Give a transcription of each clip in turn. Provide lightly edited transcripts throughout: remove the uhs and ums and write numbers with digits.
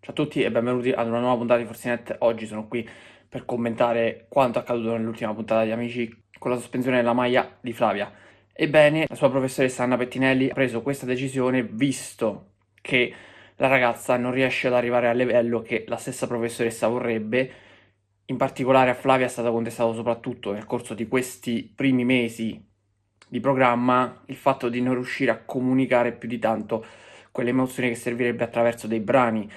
Ciao a tutti e benvenuti ad una nuova puntata di Forsinet. Oggi sono qui per commentare quanto accaduto nell'ultima puntata di Amici con la sospensione della maglia di Flavia. Ebbene, la sua professoressa Anna Pettinelli ha preso questa decisione visto che la ragazza non riesce ad arrivare al livello che la stessa professoressa vorrebbe. In particolare a Flavia è stato contestato soprattutto nel corso di questi primi mesi di programma il fatto di non riuscire a comunicare più di tanto quelle emozioni che servirebbe attraverso dei brani,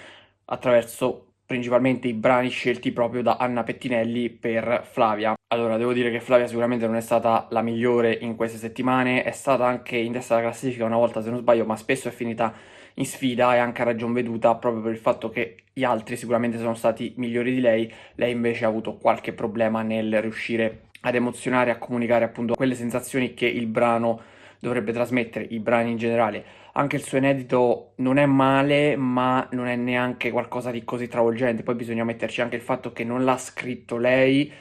attraverso principalmente i brani scelti proprio da Anna Pettinelli per Flavia. Allora, devo dire che Flavia sicuramente non è stata la migliore in queste settimane, è stata anche in testa alla classifica una volta se non sbaglio, ma spesso è finita in sfida e anche a ragion veduta proprio per il fatto che gli altri sicuramente sono stati migliori di lei invece ha avuto qualche problema nel riuscire ad emozionare, a comunicare appunto quelle sensazioni che il brano dovrebbe trasmettere, i brani in generale. Anche il suo inedito non è male, ma non è neanche qualcosa di così travolgente. Poi bisogna metterci anche il fatto che non l'ha scritto lei,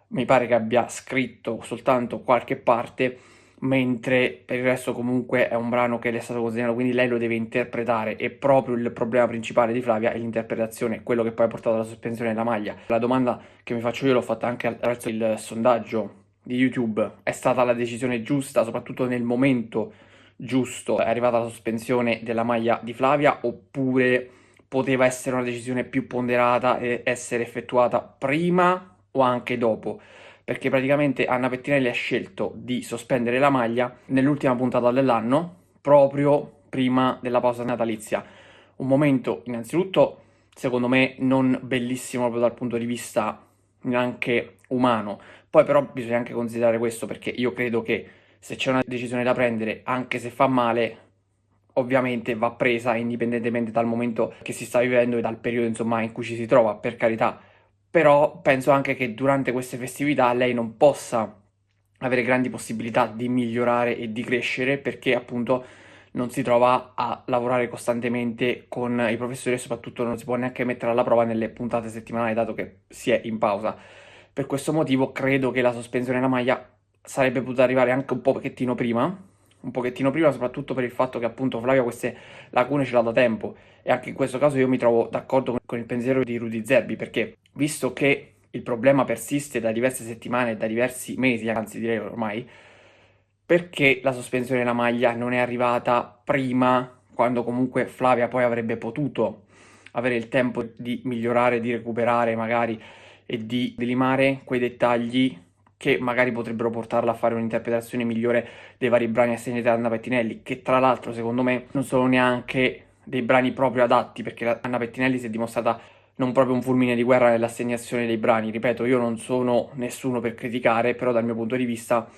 mi pare che abbia scritto soltanto qualche parte, mentre per il resto comunque è un brano che le è stato consegnato, quindi lei lo deve interpretare e proprio il problema principale di Flavia è l'interpretazione, quello che poi ha portato alla sospensione della maglia. La domanda che mi faccio io l'ho fatta anche attraverso il sondaggio di YouTube, è stata la decisione giusta, soprattutto nel momento giusto, è arrivata la sospensione della maglia di Flavia, oppure poteva essere una decisione più ponderata e essere effettuata prima o anche dopo? Perché praticamente Anna Pettinelli ha scelto di sospendere la maglia nell'ultima puntata dell'anno, proprio prima della pausa natalizia. Un momento, innanzitutto, secondo me, non bellissimo proprio dal punto di vista neanche umano. Poi però bisogna anche considerare questo perché io credo che se c'è una decisione da prendere, anche se fa male, ovviamente va presa indipendentemente dal momento che si sta vivendo e dal periodo, insomma, in cui ci si trova, per carità. Però penso anche che durante queste festività lei non possa avere grandi possibilità di migliorare e di crescere perché appunto non si trova a lavorare costantemente con i professori e soprattutto non si può neanche mettere alla prova nelle puntate settimanali dato che si è in pausa. Per questo motivo credo che la sospensione della maglia sarebbe potuta arrivare anche un pochettino prima soprattutto per il fatto che appunto Flavia queste lacune ce l'ha da tempo e anche in questo caso io mi trovo d'accordo con il pensiero di Rudy Zerbi perché visto che il problema persiste da diverse settimane, da diversi mesi, anzi direi ormai, perché la sospensione della maglia non è arrivata prima, quando comunque Flavia poi avrebbe potuto avere il tempo di migliorare, di recuperare magari e di limare quei dettagli che magari potrebbero portarla a fare un'interpretazione migliore dei vari brani assegnati da Anna Pettinelli, che tra l'altro secondo me non sono neanche dei brani proprio adatti, perché Anna Pettinelli si è dimostrata non proprio un fulmine di guerra nell'assegnazione dei brani. Ripeto, io non sono nessuno per criticare, però dal mio punto di vista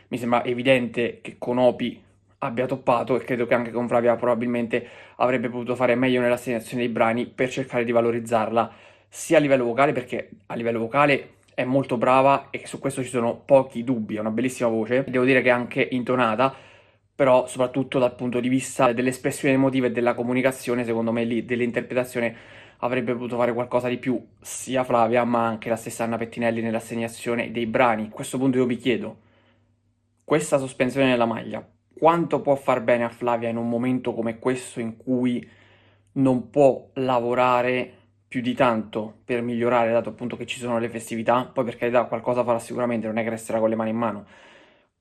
mi sembra evidente che con Opi abbia toppato e credo che anche con Flavia probabilmente avrebbe potuto fare meglio nell'assegnazione dei brani per cercare di valorizzarla sia a livello vocale, perché a livello vocale è molto brava e su questo ci sono pochi dubbi, ha una bellissima voce, devo dire che è anche intonata, però soprattutto dal punto di vista dell'espressione emotiva e della comunicazione, secondo me lì dell'interpretazione avrebbe potuto fare qualcosa di più sia Flavia ma anche la stessa Anna Pettinelli nell'assegnazione dei brani. A questo punto io mi chiedo, questa sospensione della maglia, quanto può far bene a Flavia in un momento come questo in cui non può lavorare più di tanto per migliorare, dato appunto che ci sono le festività, poi per carità qualcosa farà sicuramente, non è che resterà con le mani in mano,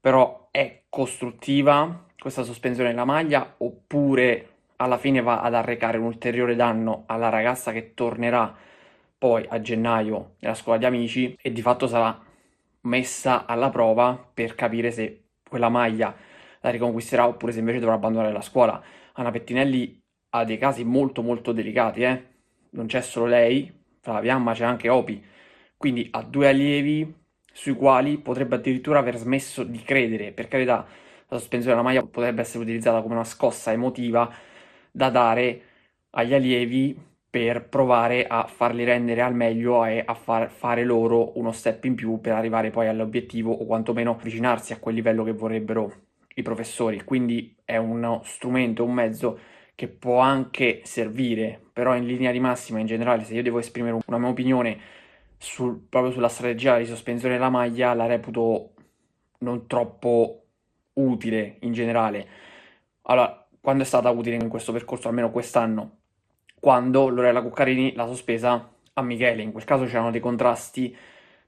però è costruttiva questa sospensione della maglia oppure alla fine va ad arrecare un ulteriore danno alla ragazza che tornerà poi a gennaio nella scuola di amici e di fatto sarà messa alla prova per capire se quella maglia la riconquisterà oppure se invece dovrà abbandonare la scuola. Anna Pettinelli ha dei casi molto molto delicati, eh? Non c'è solo lei, Flavia, ma c'è anche Opi. Quindi ha due allievi sui quali potrebbe addirittura aver smesso di credere. Per carità, la sospensione della maglia potrebbe essere utilizzata come una scossa emotiva da dare agli allievi per provare a farli rendere al meglio e a far fare loro uno step in più per arrivare poi all'obiettivo o quantomeno avvicinarsi a quel livello che vorrebbero i professori. Quindi è uno strumento, un mezzo che può anche servire, però in linea di massima, in generale, se io devo esprimere una mia opinione proprio sulla strategia di sospensione della maglia, la reputo non troppo utile in generale. Allora, quando è stata utile in questo percorso, almeno quest'anno? quando Lorella Cuccarini l'ha sospesa a Michele. In quel caso c'erano dei contrasti,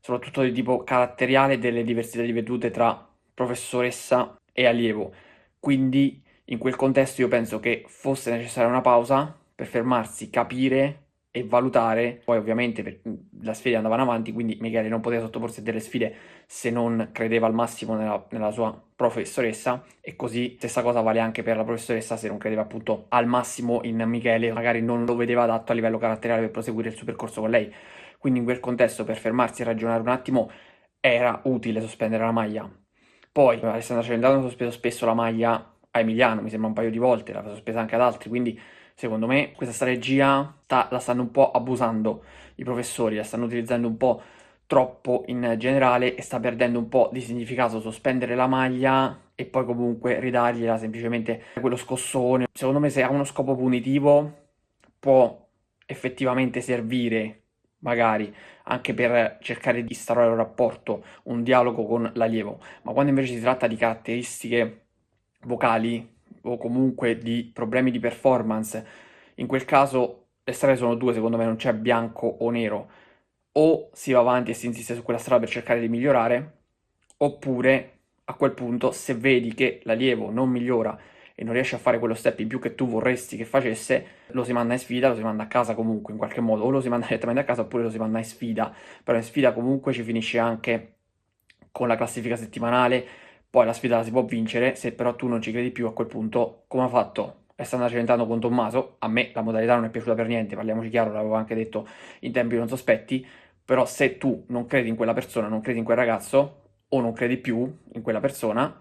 soprattutto di tipo caratteriale, delle diversità di vedute tra professoressa e allievo. Quindi in quel contesto io penso che fosse necessaria una pausa per fermarsi, capire e valutare. Poi ovviamente la sfida andavano avanti, quindi Michele non poteva sottoporsi a delle sfide se non credeva al massimo nella sua professoressa, e così stessa cosa vale anche per la professoressa se non credeva appunto al massimo in Michele, magari non lo vedeva adatto a livello caratteriale per proseguire il suo percorso con lei. Quindi in quel contesto, per fermarsi e ragionare un attimo, era utile sospendere la maglia. Poi Alessandra Celentano ha sospeso spesso la maglia a Emiliano, mi sembra un paio di volte, l'ha sospesa anche ad altri, quindi secondo me questa strategia la stanno un po' abusando i professori, la stanno utilizzando un po' troppo in generale e sta perdendo un po' di significato sospendere la maglia e poi comunque ridargliela semplicemente quello scossone. Secondo me se ha uno scopo punitivo può effettivamente servire, magari anche per cercare di instaurare un rapporto, un dialogo con l'allievo, ma quando invece si tratta di caratteristiche vocali o comunque di problemi di performance, in quel caso le strade sono due, secondo me non c'è bianco o nero. O si va avanti e si insiste su quella strada per cercare di migliorare, oppure a quel punto, se vedi che l'allievo non migliora e non riesce a fare quello step in più che tu vorresti che facesse, lo si manda in sfida, lo si manda a casa comunque in qualche modo, o lo si manda direttamente a casa oppure lo si manda in sfida, però in sfida comunque ci finisce anche con la classifica settimanale, poi la sfida la si può vincere, se però tu non ci credi più a quel punto, come ha fatto Alessandra Celentano con Tommaso, a me la modalità non è piaciuta per niente, parliamoci chiaro, l'avevo anche detto in tempi non sospetti, però se tu non credi in quella persona, non credi in quel ragazzo, o non credi più in quella persona,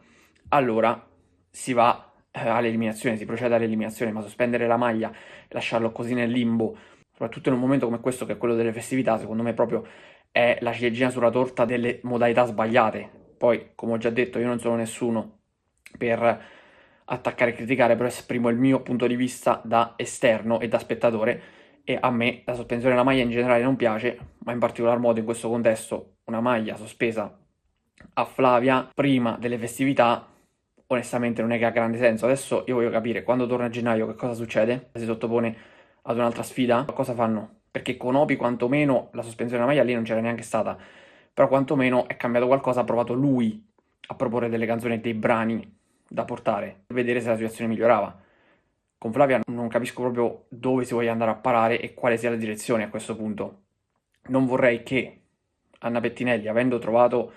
allora si va all'eliminazione, si procede all'eliminazione, ma sospendere la maglia, lasciarlo così nel limbo, soprattutto in un momento come questo che è quello delle festività, secondo me proprio è la ciliegina sulla torta delle modalità sbagliate. Poi, come ho già detto, io non sono nessuno per attaccare e criticare, però esprimo il mio punto di vista da esterno e da spettatore, e a me la sospensione della maglia in generale non piace, ma in particolar modo in questo contesto una maglia sospesa a Flavia prima delle festività onestamente non è che ha grande senso. Adesso io voglio capire quando torna a gennaio che cosa succede, si sottopone ad un'altra sfida, cosa fanno? Perché con Opi quantomeno la sospensione della maglia lì non c'era neanche stata, però quantomeno è cambiato qualcosa, ha provato lui a proporre delle canzoni e dei brani da portare per vedere se la situazione migliorava. Con Flavia non capisco proprio dove si voglia andare a parare e quale sia la direzione a questo punto. Non vorrei che Anna Pettinelli, avendo trovato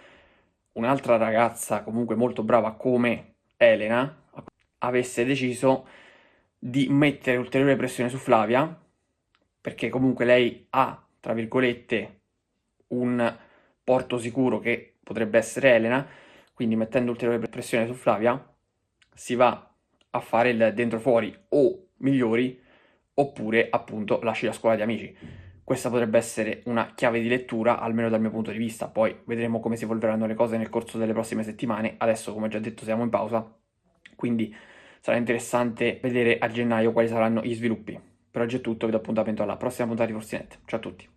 un'altra ragazza comunque molto brava come Elena, avesse deciso di mettere ulteriore pressione su Flavia, perché comunque lei ha, tra virgolette, un porto sicuro che potrebbe essere Elena, quindi mettendo ulteriore pressione su Flavia si va a fare il dentro fuori o migliori, oppure appunto lasci la scuola di amici. Questa potrebbe essere una chiave di lettura, almeno dal mio punto di vista. Poi vedremo come si evolveranno le cose nel corso delle prossime settimane. Adesso, come già detto, siamo in pausa, quindi sarà interessante vedere a gennaio quali saranno gli sviluppi. Per oggi è tutto, vi do appuntamento alla prossima puntata di Fortinet. Ciao a tutti.